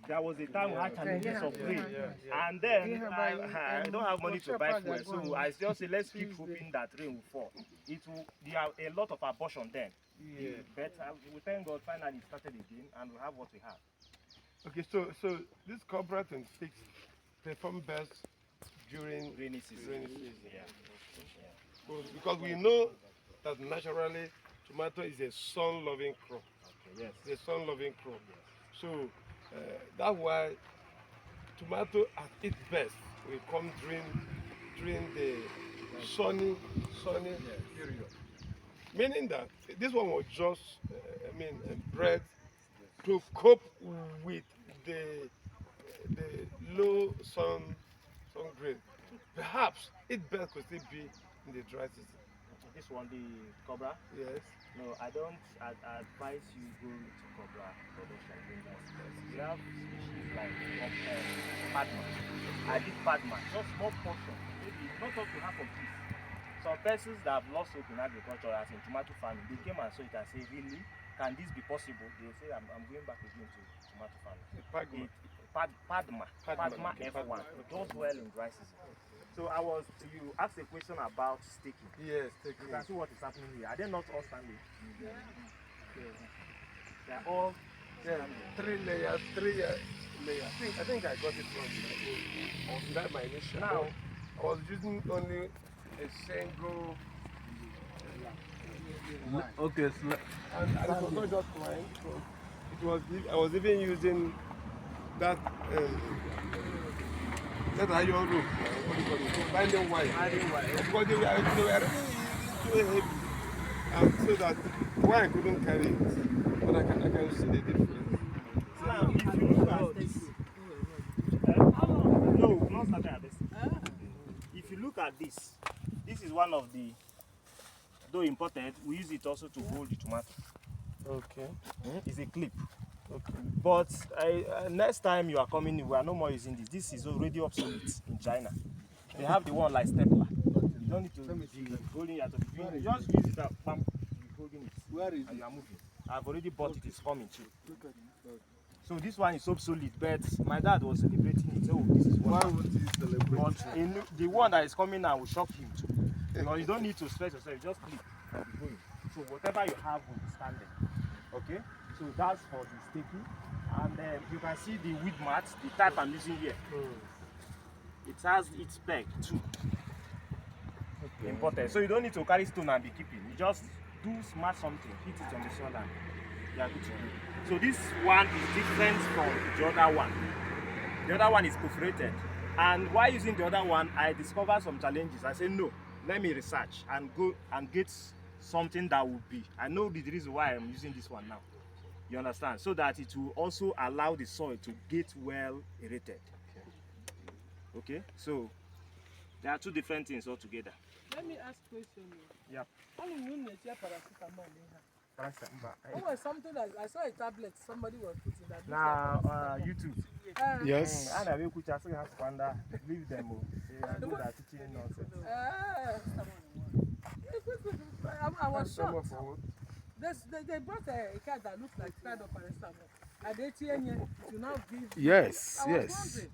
there was a time we had challenges of rain, and then I don't have money to buy fuel, so I just say let's keep hoping that rain will fall. There are a lot of abortion then. But we thank God finally it started again, and we have what we have. Okay, so this Cobra 26 perform best during Rainy season. Because we know that naturally tomato is a sun-loving crop. Okay, yes. It's a sun-loving crop. So that's why tomato at its best will come during the sunny period. Meaning that this one was just, bred to cope with the low sun grade. Perhaps it best could still be in the dry season. This one, the Cobra? Yes. No, I don't advise you go to Cobra production. We have species like Padma. I did Padma, just small portion. Maybe not up to half of this. Some persons that have lost hope in agriculture, as in tomato farming, they came and saw it and say, really, can this be possible? They say, I'm going back again to tomato farming. Padma F1. It does well in dry season. So you asked a question about staking. Yes, staking. You can see what is happening here. Are they not all standing? Yeah. They are all three layers. I think I got it wrong. Or did I my initial? Now, I was using only a single line. Okay, and it was not just line. I was even using that iron rope. Binding wire. Because they were too heavy. And so that why I couldn't carry it. But I can see the difference. Now, if you look at this, no, not starting at this. If you look at this is one of the, though important, we use it also to hold the tomato. Okay. It's a clip. Okay. But next time you are coming, we are no more using this. This is already obsolete in China. They have the one like stapler. You don't need to be holding it. You just use it and bam, you're holding it. Where is and you are moving. I've already bought it. It's coming too. So this one is obsolete, but my dad was celebrating it. Oh, this is what. Why would he celebrate? But the one that is coming now will shock him too. Because you don't need to stress yourself. You just click and be going. So whatever you have will be standing. Okay. So that's for the staking, and then you can see the weed mat, the type I'm using here. It has its peg too. Okay. Important. So you don't need to carry stone and be keeping. You just do smart something, hit it on the soil and you are good to go. So this one is different from the other one. The other one is perforated. And while using the other one, I discovered some challenges. I said no, let me research and go and get something that will be. I know the reason why I'm using this one now. You understand? So that it will also allow the soil to get well aerated. Okay? So there are two different things altogether. Let me ask a question. Yep. How many minutes you paracetamol? Oh, something that I saw a tablet somebody was putting that. Now, YouTube. Yes. And I will put your leave them. They are good at teaching nonsense. I was shocked. They brought a cat that looks like kind of paracetamol. And they to now give. Yes, I was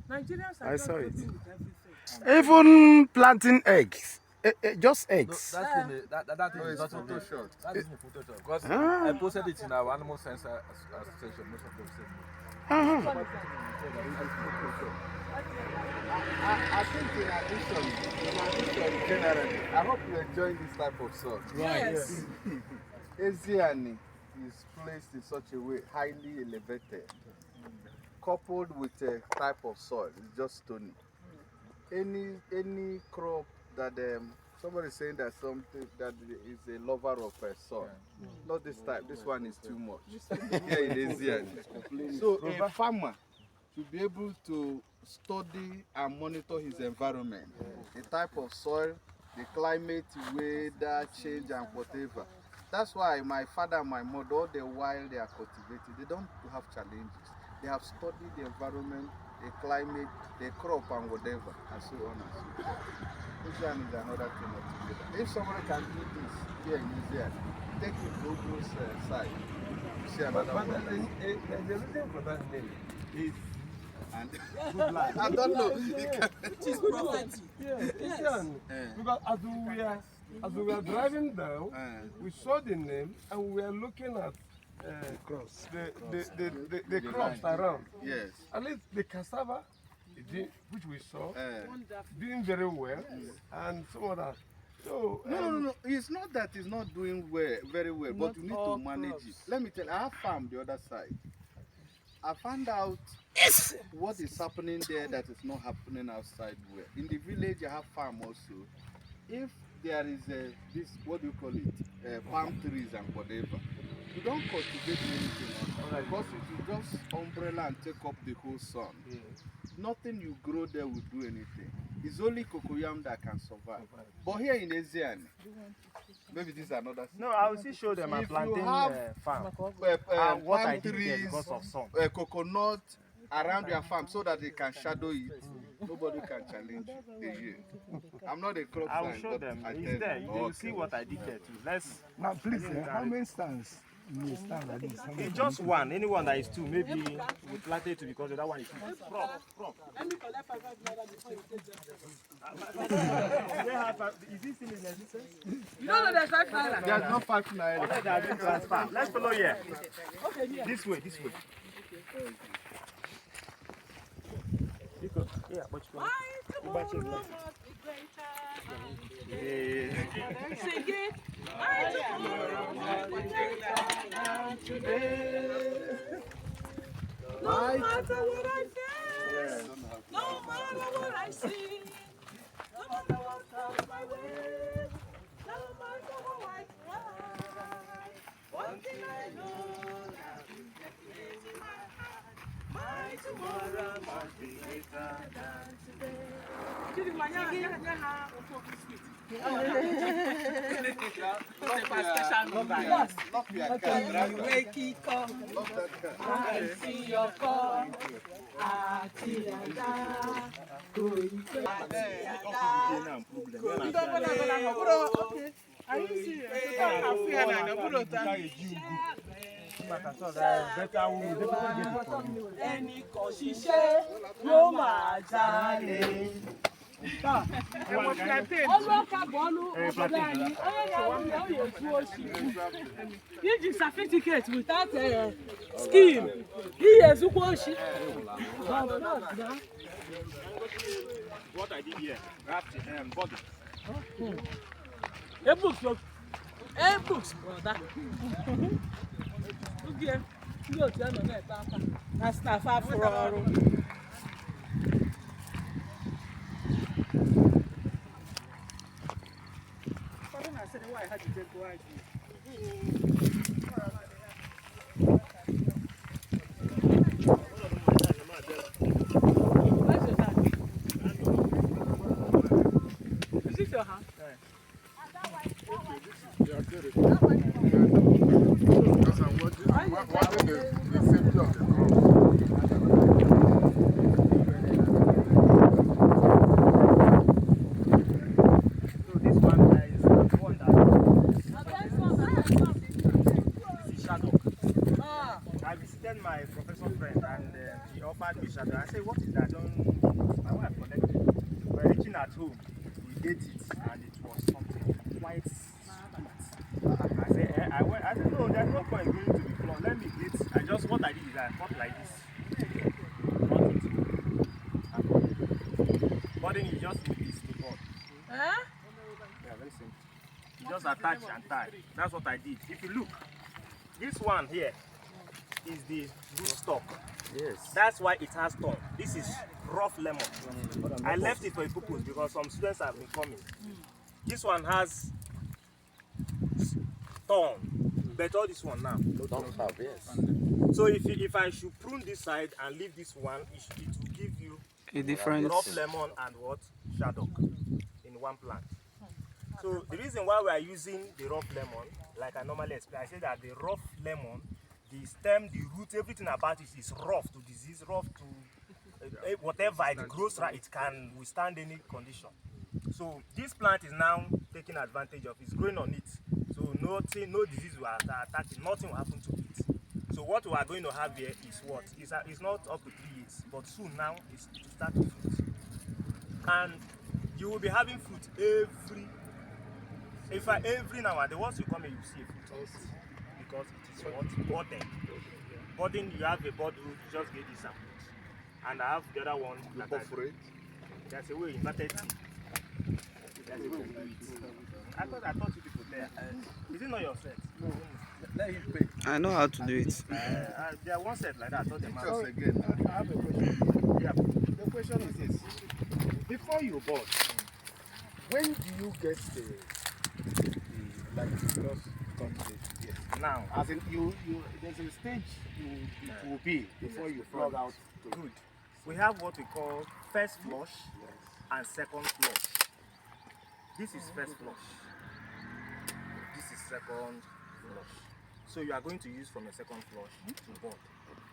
wondering. Nigerians are I just saw it. with everything. Even planting eggs. Just eggs. No, that thing is not Photoshop. That is Photoshop. Because I posted it in our animal sensor association. Most of them said no. I think in addition generally, I hope you enjoy this type of soil. Right. Yes. Asiani is placed in such a way, highly elevated, coupled with a type of soil, it's just stony. Any crop that somebody is saying that something that is a lover of soil, not this type. This one is too much. Here in Asia. So a farmer should be able to study and monitor his environment, the type of soil, the climate, weather change, and whatever. That's why my father and my mother, all the while they are cultivating, they don't have challenges. They have studied the environment, the climate, the crop, and whatever, and so on and so forth. This one is another thing altogether. If somebody can do this here in Israel, take it to Google's side. see another But one. there's a reason for that name. It's And good life. I don't know. Which is prophetic. Yes, it's done. Because as we were driving down, we saw the name and we were looking at the crops around. Yes. At least the cassava, which we saw, doing very well, and some other. So No. It's not that it's not doing well, very well, but you need to manage it. Let me tell you, I have farm the other side. I found out what is happening there that is not happening outside where. In the village, I have farm also. If there is this, what do you call it, palm trees and whatever, you don't cultivate anything on that because it will just umbrella and take up the whole sun. Nothing you grow there will do anything. It's only cocoyam that can survive. But here in Asian, maybe this is another. No, I will still show them a If you plantain have, farm. Palm What I did there trees, because of sun. Coconut around your farm so that they can shadow it. Nobody can challenge the year. I'm not a crop I will science, show but them. I It's tell there. you. You will see what I did there too. Let's. Now, please, how many stands? You stand like this. How many? It's just one. Anyone that is two, maybe we planted two because the other one is two. Prop. Let me collect 500 naira before you take them. Is this still in existence? You don't know there's 5 naira. There's no 5 naira. They are doing transfer. Let's follow here. Okay, here. This way. Yeah, but you My tomorrow must be greater. Sing it. My tomorrow must be greater than today. No matter what I face, no matter what I see, no matter what comes my way, no matter how I cry, one thing I know that is in my heart. My tomorrow must be greater than today. Lock your car, driver. Wake it up, Lock that car. I see your call. Atiada, okay. Are you serious? Ẹni kò ṣiṣẹ́ ló máa jalè. Ọlọ́ka bọ́ọ̀lù ọ̀bọ̀dá yìí, ọ̀yẹ́ tú oṣù. If the certificate without skill, he is oṣù. what I did here, grafting body. Books, brother. Okay, ndị otu anọ na-ete aka na staff afụrụ ọrụ. Ụfọdụ na-asịrị nwaanyị ha jide gụọ anyị. Is this your house? Because I'm watching the safety of the crop. So this one is the one that this is shadow. I visited my professor friend and he offered me shadow. I said, what is that? My wife collected. We're reaching at home. We ate it and it was something quite sweet. I said, no, there's no point going to the floor. Let me eat. What I did is I cut like this. Cut it. And budding is just with this to board. Yeah, very simple. You just attach and tie. That's what I did. If you look, this one here is the root stock. Yes. That's why it has thorn. This is rough lemon. I left it for a purpose because some students have been coming. This one has thorn, but all this one now don't have. Yes. So if I should prune this side and leave this one, it will give you a different rough lemon and what shadok in one plant. So the reason why we are using the rough lemon, like I normally explain, I say that the rough lemon, the stem, the root, everything about it is rough to disease, rough to whatever it grows, right, it can withstand any condition. So this plant is now taking advantage of, it's growing on it. So no disease will attack it, nothing will happen to it. So what we are going to have here is what? It's not up to 3 years, but soon now it's to start to fruit. And you will be having fruit every now and then. Once you come here, you see a fruit also, because it is what? Budded. Budding, you have a bud root, just get this and fruit. And I have the other one that there's a way inverted T. There's a way we do it. I thought you people there. Is it not your set? No. Let him pay. I know how to do it. There are one set like that. I thought them Just again. I have a question. Yeah. The question is this. Before you bought, when do you get the like just yes. Now, As in there's a stage it will be before you plug out to good. We have what we call first flush and second flush. This is first flush. This is second flush. So you are going to use from a second flush to board.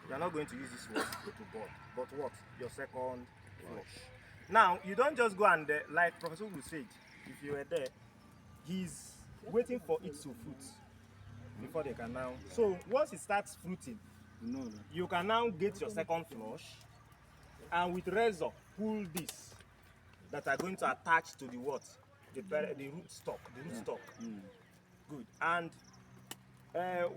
You are not going to use this one to board, but what? Your second flush. Now, you don't just go and, like Professor Wu said, if you were there, he's waiting for it to fruit before they can now. So once it starts fruiting, you can now get your second flush, and with razor pull this that are going to attach to the what? The root stock. Good. And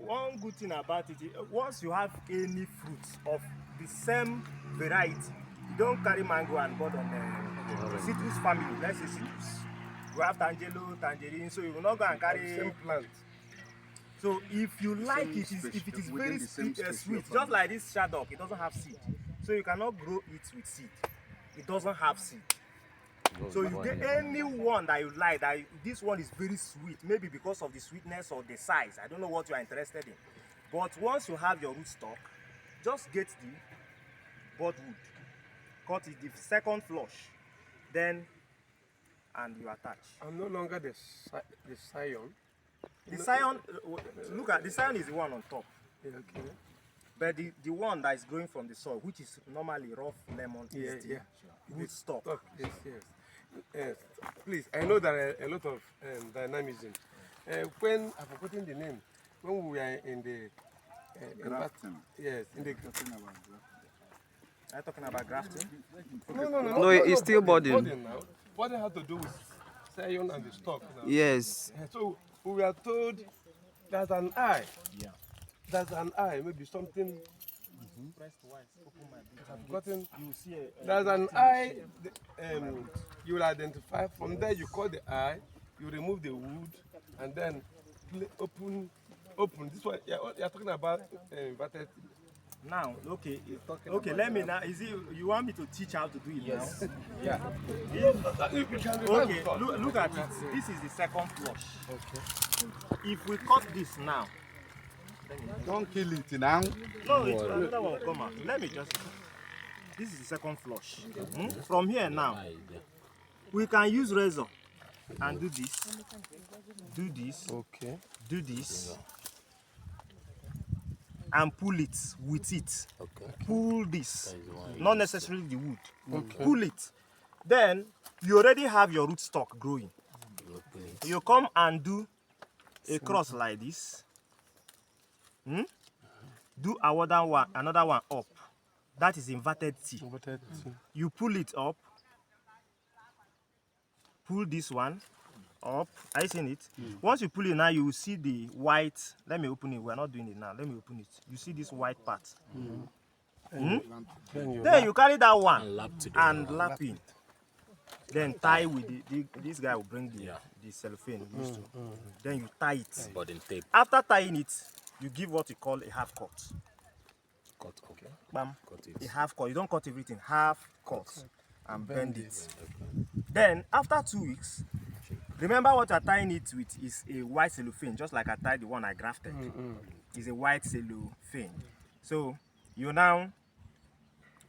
one good thing about it, once you have any fruits of the same variety, you don't carry mango and bud on citrus family. Let's say citrus. You have tangelo, tangerine, so you will not go and carry same plant. So if you like it, if it is very sweet, just like this shadok, it doesn't have seed. So you cannot grow it with seed. It doesn't have seed. So you get any one that you like, that this one is very sweet, maybe because of the sweetness or the size. I don't know what you are interested in. But once you have your root stock, just get the bud wood, cut it the second flush, then and you attach. I'm no longer the scion. The scion, look at the scion is the one on top. Okay. But the one that is growing from the soil, which is normally rough lemon, is the root stock. Yes. Yes. Please, I know there are a lot of dynamism. When I've forgotten the name, when we are in the Grafting. yes, in the Are you talking about grafting? No, it's still budding. Budding now. What has to do with scion and the stock now? Yes. So we are told there's an eye. Yeah. There's an eye, maybe something. Press twice, open my book. I've forgotten. You see There's an eye. You will identify. From there, you cut the eye. You remove the wood, and then open. This one. You're talking about inverted. now, okay, let me now. Is it you want me to teach how to do it now? Yeah. Okay, look at it. This is the second flush. Okay. If we cut this now, Don't kill it now. no, another one will come out. Let me just. This is the second flush. From here now, we can use razor and do this, Okay. do this, and pull it with it. Okay. Pull this, not necessarily the wood. Okay. Pull it. Then you already have your root stock growing. You come and do a cross like this. Do another one up. That is inverted T. You pull it up. Pull this one up. Are you seeing it? Once you pull it now, you will see the white. Let me open it. We are not doing it now. Let me open it. You see this white part. Then you carry that one and lap in. Then tie with this guy will bring the cellophane we used to. Then you tie it. Budding tape. After tying it, you give what you call a half cut. Cut. Okay. Bam. Cut it. A half cut. You don't cut everything. Half cut and bend it. Then after 2 weeks, remember what you're tying it with is a white cellophane, just like I tied the one I grafted. It's a white cellophane. So you now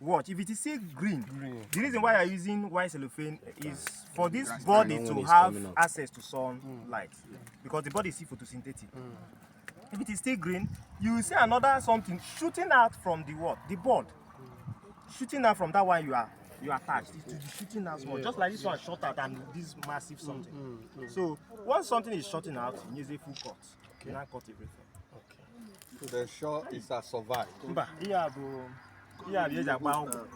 watch. If it is still green, the reason why you're using white cellophane is for this body to have access to sunlight, because the body is still photosynthetic. If it is still green, you will see another something shooting out from the what? The board. Shooting out from that one you attached. It will be shooting out small, just like this one shot out and this massive something. So once something is shooting out, you use a full cut. You now cut everything. to ensure it's a survive. Mba, iya bụ eji agba ọgwụ.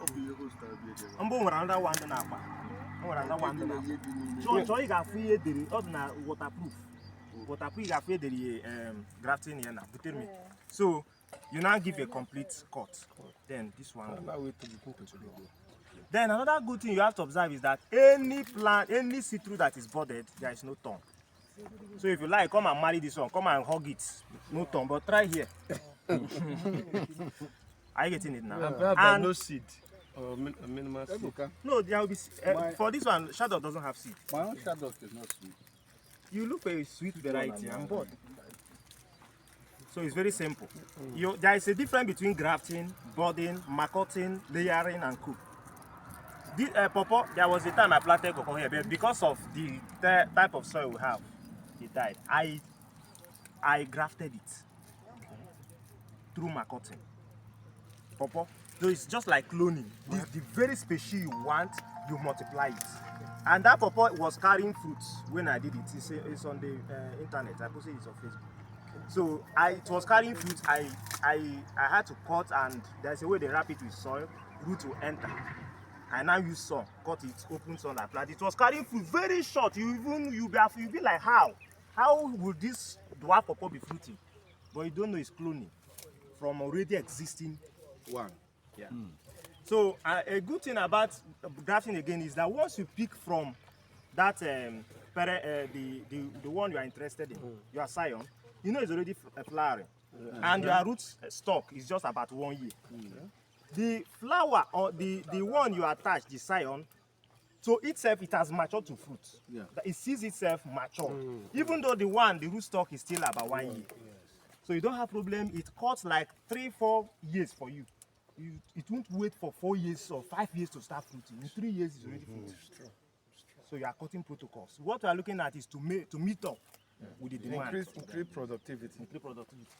Mbụ nwere another one dị n'akpa. Nwere another one dị n'akpa. Chọọ ị ga-afụ ihe edere, ọ dị na waterproof. Waterproof ị ga-afụ edere grafting here na butere me. So you now give a complete cut. Then this one. Then another good thing you have to observe is that any plant, any citrus that is budded, there is no thorn. So if you like, come and marry this one, come and hug it. No thorn, but try here. Are you getting it now? And no seed. Or minimal seed. no, there will be for this one. Shadow doesn't have seed. My own shadow is not sweet. You look for a sweet variety. I'm bored. So it's very simple. There is a difference between grafting, budding, marcoting, layering, and coop. This pawpaw, there was a time I planted cocoa here, but because of the type of soil we have, it died. I grafted it through marcoting. Pawpaw. So it's just like cloning. This the very species you want, you multiply it. And that pawpaw was carrying fruits when I did it. It's on the internet. I posted it on Facebook. So it was carrying fruits. I had to cut, and there's a way they wrap it with soil, root to enter. I now use sun, cut it, open sun, and plant. It was carrying fruit very short. You'll be like, how would this dwarf pawpaw be fruiting? But you don't know it's cloning from already existing one. Yeah. So a good thing about grafting again is that once you pick from that the one you are interested in, your scion, you know it's already flowering, and your root stock is just about 1 year. The flower or the one you attach, the scion, so itself it has matured to fruit. It sees itself mature, even though the root stock is still about 1 year. So you don't have problem. It cuts like 3-4 years for you. It won't wait for 4 years or 5 years to start fruiting. In 3 years, it's already fruiting. So you are cutting protocols. What we are looking at is to meet up with the demand. Increase productivity. Increase productivity.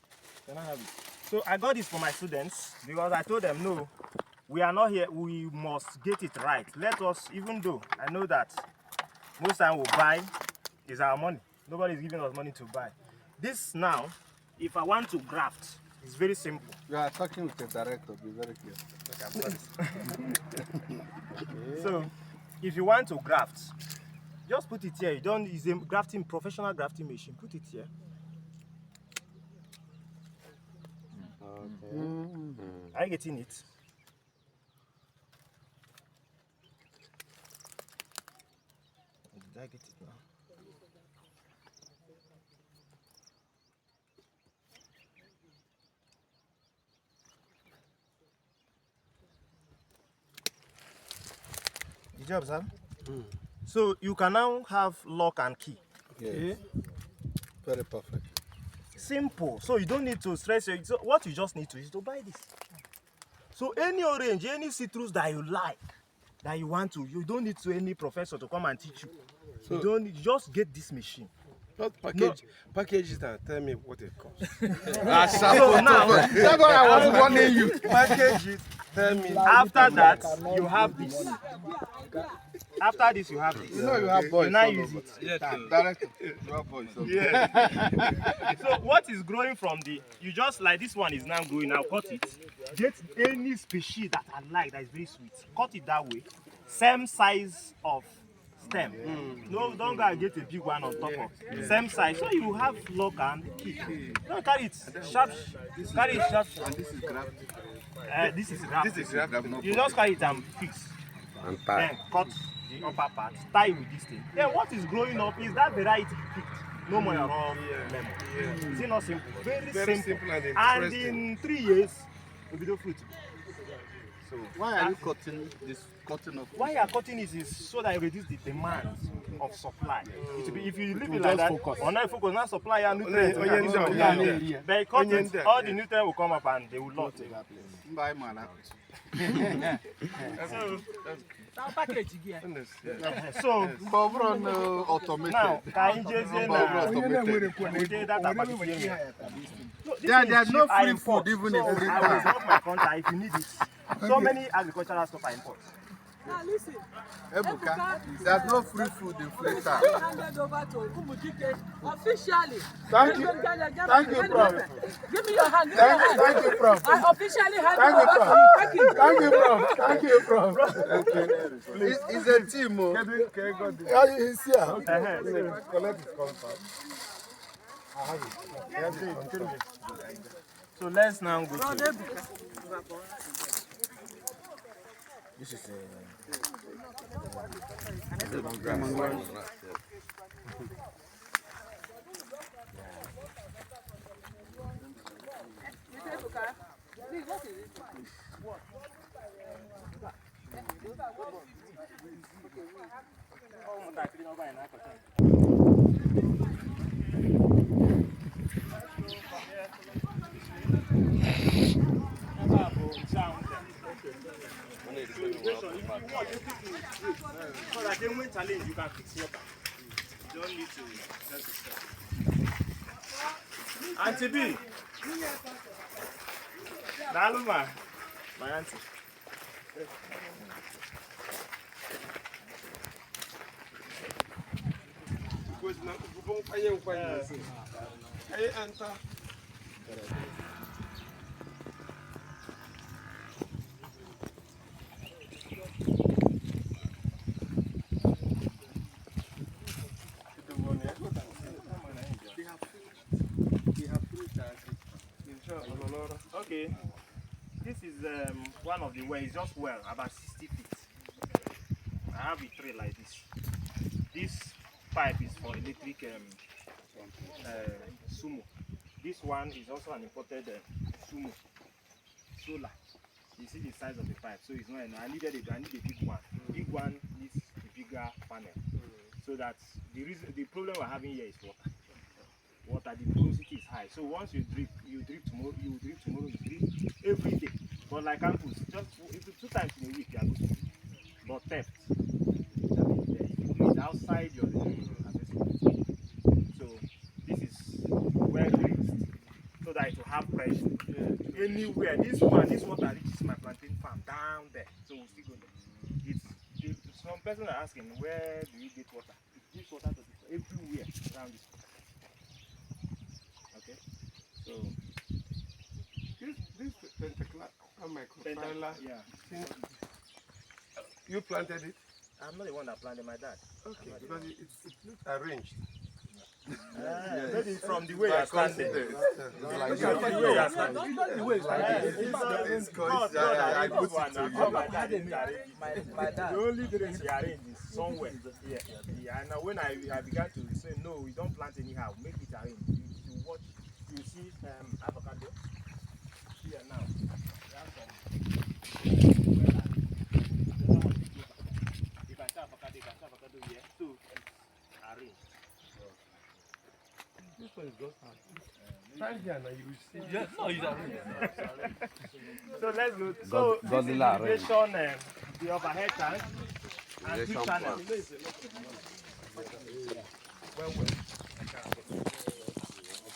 Can I have it? So I got this for my students because I told them, no, we are not here. We must get it right. Let us, even though I know that most time we buy is our money. Nobody is giving us money to buy. This now, if I want to graft, it's very simple. You are talking with the director, be very clear. Okay, I'm sorry. So, if you want to graft, just put it here. You don't use a professional grafting machine. Put it here. Okay. Are you getting it? Did I get it now? Did you observe? So you can now have lock and key. Yes. Very perfect. Simple. So you don't need to stress your. So what you just need to is to buy this. So any orange, any citrus that you like, that you want to, you don't need to any professor to come and teach you. So you just get this machine. Not package it and tell me what it costs. So now, That's why I was warning you. Package it, tell me. after that, you have this. After this, you have this. You know you have boys. You now all use over. it. Director, you have boys. Yeah. So what is growing from you just like this one is now growing. Now cut it. Get any species that I like that is very sweet. Cut it that way. Same size of stem. No, don't go and get a big one on top of. Same size. So you have lock and key. Don't carry it sharp. Carry it sharp. And this is graft. This is graft. This is graft. No You just carry it and fix. And tie. Then cut the upper part, tie with this thing. Then what is growing up is that variety picked. No more raw lemon. Is it not simple? Very simple. And in 3 years, it will be the fruit. So Why are you cutting this? Cutting off. why you are cutting it is so that you reduce the demand of supply. It will be, if you leave it like that, or not focus, not supply and nutrients. But you cut it, all the nutrients will come up and they will not take that place. Bye, man. So Automated. now, can you just say now? There's no free food even if I will drop my contact if you need it. So many agricultural stuff I import. Now listen. Ebuka, there's no free food in Freetown. Handed over to Umudike officially. Thank you. Thank you, Prof. Give me your hand. Give me your hand. Thank you, Prof. I officially hand Thank it you, over Prof. to you. Thank you. Thank you, Prof. Thank you, Prof. Okay. It's a team. Oh. Yeah, he's here. Collect his contract. So let's now go to This is so that when challenge you can fix water. You don't need to test yourself. Auntie B. Naluma. My auntie. Okay, this is one of the wells, just well, about 60 feet. I have a tray like this. This pipe is for electric sumo. This one is also an imported sumo, solar. You see the size of the pipe, so it's not enough. I need a big one. Big one needs a bigger panel, so that the problem we're having here is water. Water, the porosity is high. So once you drip tomorrow, you drip every day. But like apples, just 2 times in a week you are good. But theft, if you do it outside your accessibility. So this is well raised, so that it will have pressure. Anywhere, this water reaches my plantain farm down there. So we'll still go there. Some person are asking, where do you get water? This water does it everywhere around this. Okay, so This microfilar, yeah. You planted it? I'm not the one that planted, my dad. Okay, because it looks arranged. Maybe from the way you are standing. Like From the way you are standing. I put it to you. My dad. The only place he arranged is somewhere here. Yeah, and when I began to say, no, we don't plant anyhow, make it arranged. You watch, you see avocado here now. We have some. If I say avocado, here. So, arranged. This one is just hard. Stand here now, you will see. Yes, no, it's arranged. So let's go. So this is Godzilla irrigation, the overhead tank and deep channel.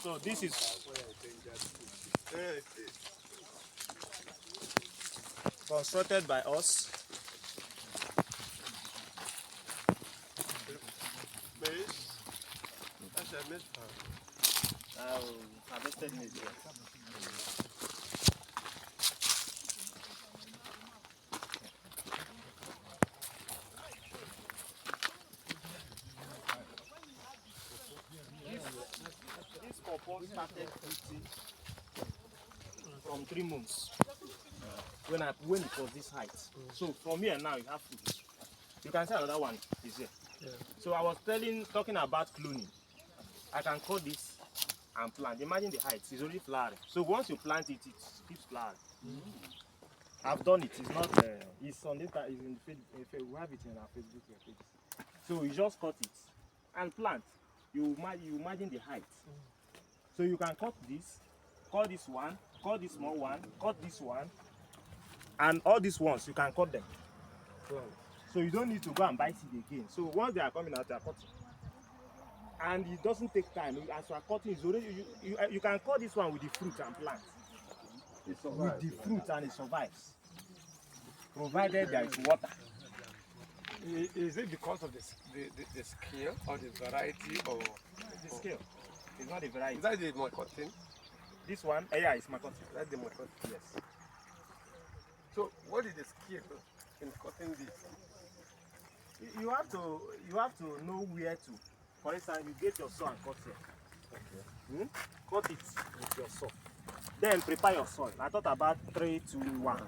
So this is constructed by us. Maize. That's a maize farm. Harvested maize. Yes. This pawpaw started fruiting from 3 months when it was this height. So from here now you have fruit. You can see another one is here. Yeah. So I was talking about cloning. I can cut this and plant. Imagine the height. It's already flowering. So once you plant it, it keeps flowering. I've done it. It's not. It's on this. It's in the we have it in our Facebook page. So you just cut it and plant. You imagine the height. So you can cut this one, cut this small one, cut this one, and all these ones you can cut them. So you don't need to go and buy seed again. So once they are coming out, they are cutting. And it doesn't take time. As you are cutting, it's already, you can cut this one with the fruit and plant. With the fruit and it survives. Provided there is water. Is it because of the scale or the variety or The scale. It's not a variety. is that the more cotton? This one, yeah, it's my cotton. That's the more cotton. Yes. So what is the scale in cutting this? You have to know where to. For instance, you get your saw and cut here. Okay. Cut it with your saw. Then prepare your soil. I thought about 3, 2, 1.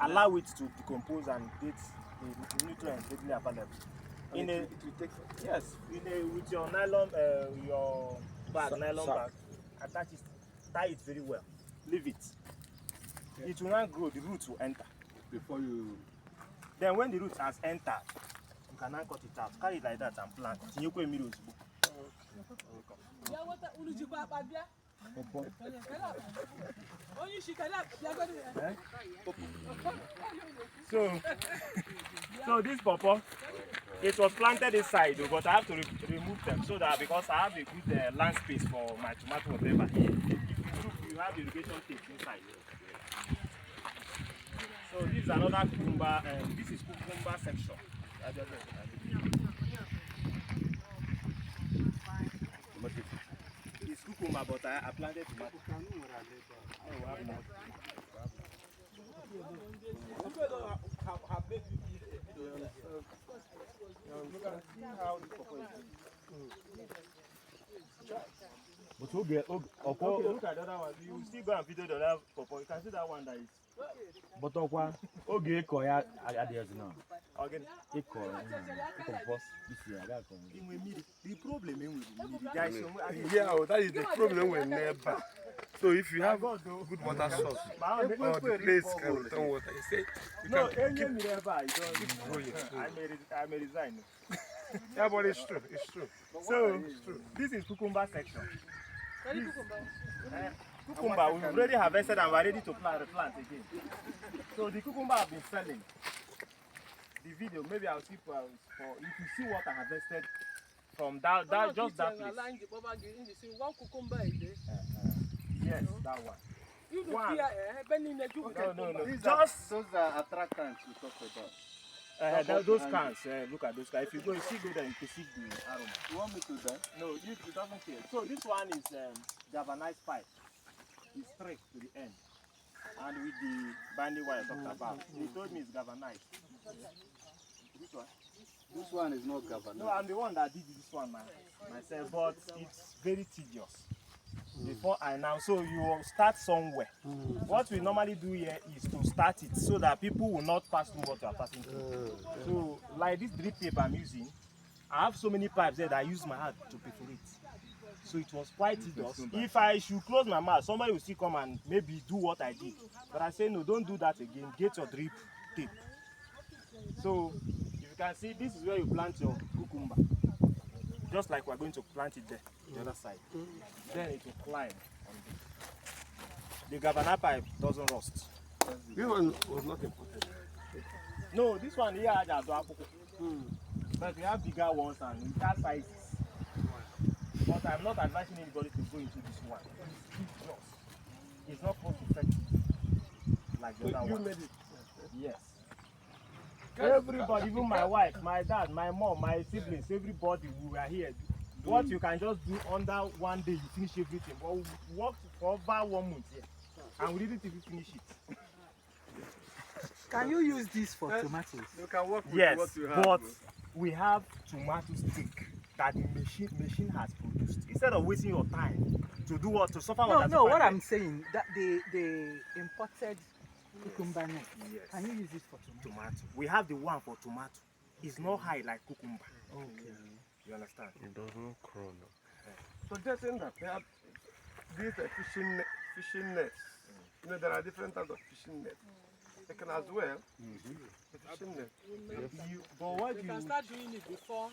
Allow it to decompose and get the nutrients readily available. And it will take Yes, with your nylon, your bag, nylon bag, attach it, tie it very well. Leave it. Yeah. It will not grow. The roots will enter. Before you. Then when the roots has entered, you can now cut it out. Carry it like that and plant. So this pawpaw, it was planted inside, but I have to remove them so that because I have a good land space for my tomato whatever here. You have irrigation tape inside. So this is another cucumber. This is cucumber section. It's cucumber, but I planted tomato. But okay, look at the other one. You still go and video the other pawpaw. You can see that one that is. But okay, koya adios now. Again. The problem is yeah, that is the problem with nearby. So if you have good water source or the place can return water, you say you keep growing. I may resign. Yeah, but it's true. It's true. So this is cucumber section. Cucumber we've already harvested and we're ready to plant again. So the cucumber have been selling. The video maybe I'll keep for if you see what I harvested from that just that place. One cucumber a day. Yes, that one. One. No. Just those are attractants you talk about. Those cans, look at those cans. If you go there, you can see the aroma. You want me to that? No, it doesn't care. So this one is galvanized pipe. It's straight to the end. And with the binding wire I talked about. He told me it's galvanized. This one? This one is not galvanized. No, I'm the one that did this one myself, but it's very tedious. Before I now, so you start somewhere. What we normally do here is to start it so that people will not pass through what you are passing through. So, like this drip tape I'm using, I have so many pipes there that I use my hand to perforate. So it was quite tedious. If I should close my mouth, somebody will still come and maybe do what I did. But I say no, don't do that again. Get your drip tape. So if you can see, this is where you plant your cucumber. Just like we're going to plant it there, the other side. Then it will climb on this. The galvanized pipe doesn't rust. This one was not important. No, this one here has a but we have bigger ones and in that sizes. But I'm not advising anybody to go into this one. It's not cost effective like the other one. You made it. Yes. Everybody, even my wife, my dad, my mom, my siblings, everybody, we are here. What you can just do under one day, you finish everything. But we worked for over 1 month here, and we didn't even finish it. Can you use this for tomatoes? You can work with Yes, what you have. but we have tomato stick that the machine has produced. Instead of wasting your time to do what to suffer. No. What I'm saying that the imported cucumber net. Yes. Can you use this for tomato? We have the one for tomato. It's not high like cucumber. Okay. You understand? It doesn't crawl. So just in that, they have these fishing nets. You know, there are different types of fishing nets. They can as well. The fishing net. But what You you can start doing it before.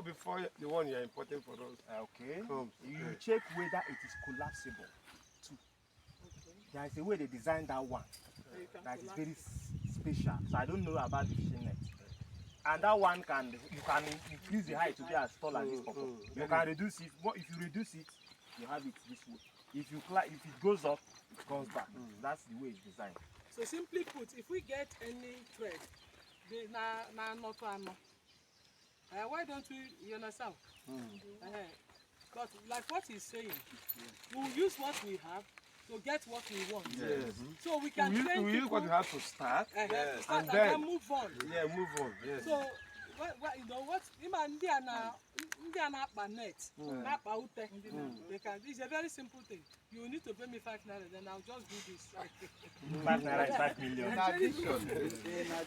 Before the one you are importing for us. okay? comes. You check whether it is collapsible. Too. There is a way they designed that one that is very special. So I don't know about the fishing net. And that one you can increase the height to be as tall as this pawpaw. You can reduce it. If you reduce it, you have it this way. If it goes up, it comes back. That's the way it's designed. So simply put, if we get any thread not one. Why don't we, you understand? But like what he's saying, we'll use what we have to get what we want. Yes. So we can train We use what you people, have to start. to start And and then then move on. move on. Yes. So, you know what? Even they are not net, not ute. They can. It's a very simple thing. You need to pay me 5 naira, then I'll just do this. 5 naira is 5 million. In addition,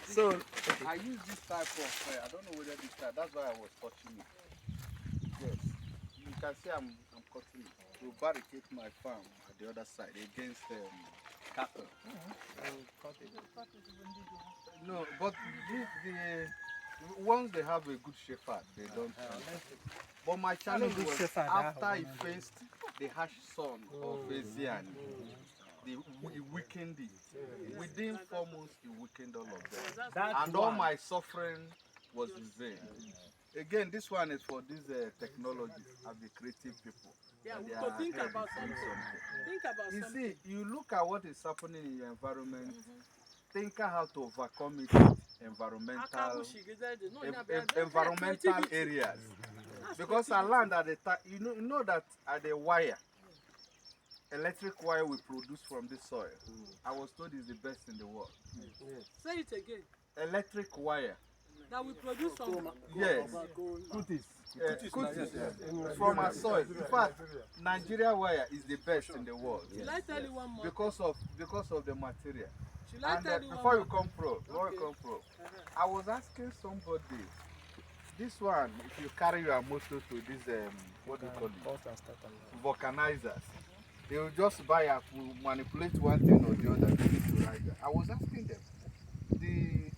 so I use this type of, I don't know whether this type, that's why I was touching it. Yes, you can see I'm cutting it to barricade my farm at the other side against cattle. No, but once they have a good shepherd, they don't. But my challenge was after he faced the harsh sun of Asian, he weakened it. Within 4 months, he weakened all of them. And all my suffering was in vain. Again, this one is for these technologies and the creative people. Yeah, They to are think ahead about in something. Think about You something. see, you look at what is happening in your environment, think how to overcome it environmental areas. Because I learned at the time, you know that at the wire, electric wire we produce from the soil, I was told is the best in the world. Say it again. Electric wire. That we produce from. Yes. From our soil. In fact, Nigeria wire is the best in the world. Should I tell you one more? Because of the material. Should I And tell you one before more? you come pro, I was asking somebody, this one, if you carry your motor to this, what do you call it? Vulcanizers. They will just buy up, manipulate one thing or the other. I was asking them, the